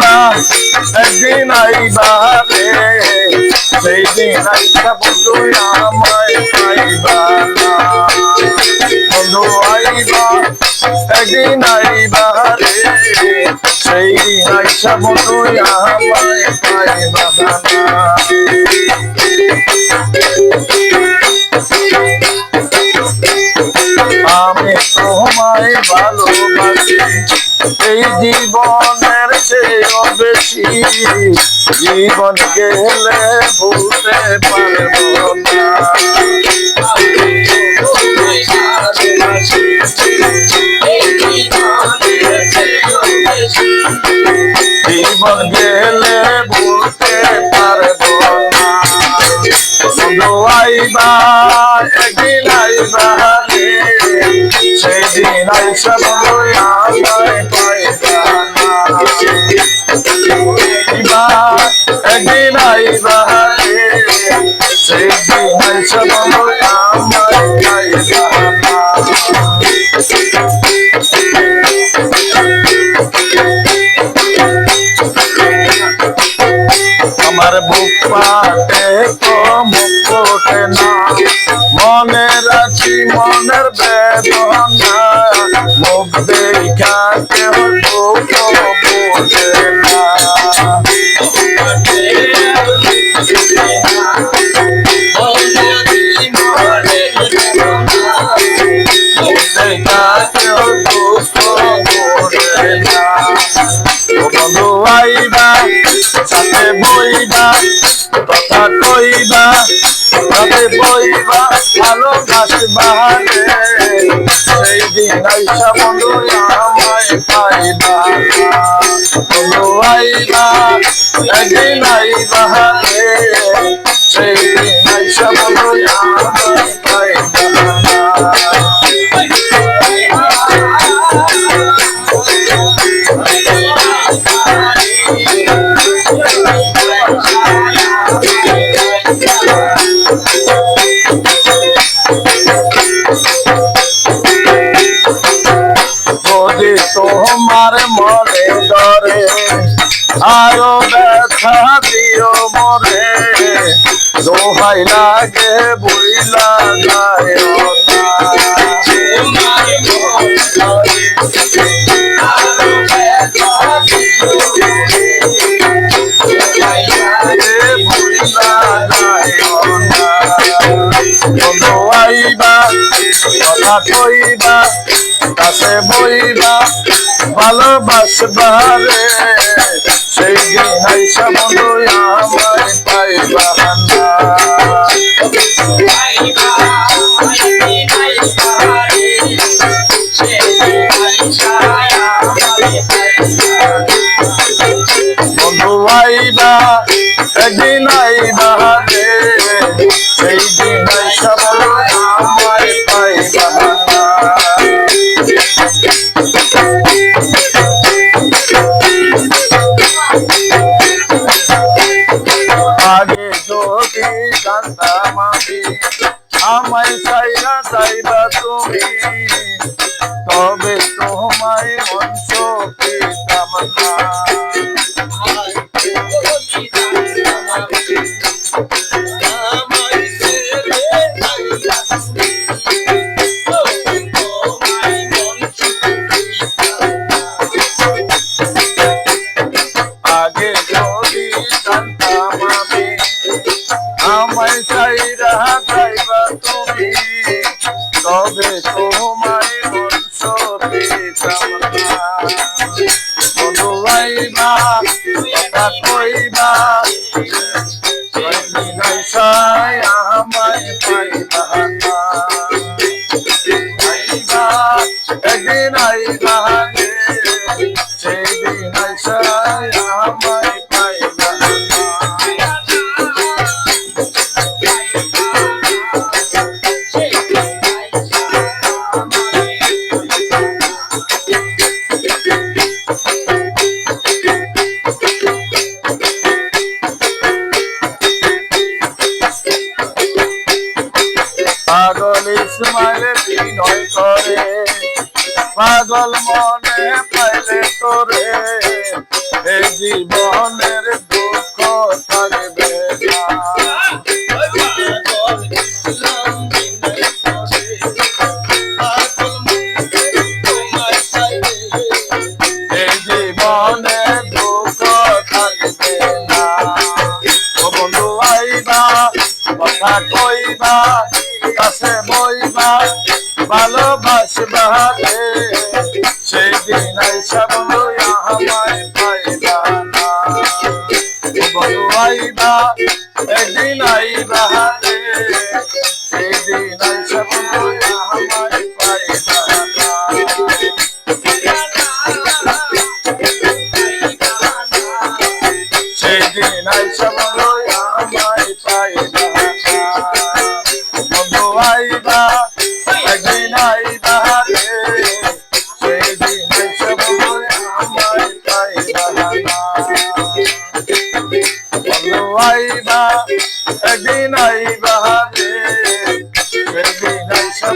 আইবা একদিন আইবা রে সেই দিন আইসা বন্ধু আমায় পাইবা না বন্ধু আইবা একদিন আইবা রে সেই দিন আইসা বন্ধু আমায় পাইবা না আমি তোমায় ভালোবাসি এই জীবনের চেয়েও বেশি জীবন গেলে ভুলতে পারবো না জীবন গেলে ভুলতে পারবো না বন্ধু আইবা একদিন আইবা রে সেই দিন আইসা বন্ধু আমায় পাইবা না একদিন আইবা রে সেই দিন আইসা বন্ধু আমায় পাইবা না আমার বুক পাতে তো মুখ ওঠে না মনে রাখি মনের বেদনা মুখ দেখা কেউ দুঃখ বোঝে না বন্ধু আইবা সাথে বইবা কথা কইবা সাথে বইবা ভালোবাসবা সেই দিন আইসা বন্ধু আমায় পাইবা বন্ধু আইবা একদিন আইবা রে সেই দিন আইসা বন্ধু আমায় পাইবা তোমার মনে ধরে আরো ব্যথা দিও মরে দোহাই লাগে বুইলা যায় বন্ধু আইবা কথা কইবা কাছে বইবা ভালোবাসবা রে সেই দিন আইসা বন্ধু আমায় পাইবা না বন্ধু আইবা একদিন আইবা রে সেই দিন আইসা বন্ধু আমায় পাইবা না আগে যদি জানতাম আমি আমায় চাইরা চাইবা তুমি তবে তোমায় মঞ্চ পেতাম না আগে যদি জানতাম আমি আমায় চাইরা চাইবা তুমি তবে তোমায় মঞ্চ পেতাম না বন্ধু আইবা কথা কইবা আমায় পাইবা না আইবা একদিন আইবা সেই দিন আইসা আমায় পাইবা না পাগল ইসমাইল বিনয় করে পাগল মনে পাইলে তোরে এই জীবনের দুঃখ থাকবে না। এই জীবনে দুঃখ থাকবে না। ও বন্ধু আইবা কথা কইবা কাছে বইবা ভালোবাসবা রে, সেই দিন আইসা বন্ধু আমায় পাইবা না। ও বন্ধু আইবা একদিন আইবা রে, সেই দিন আইসা বন্ধু আমায় পাইবা না। সেদিন আইসা বলো আমায় পাইবা না। বন্ধু আইবা একদিন আইবা রে, সেদিন আইসা বলো আমায় পাইবা না। বন্ধু আইবা একদিন আইবা রে, সেদিন আইসা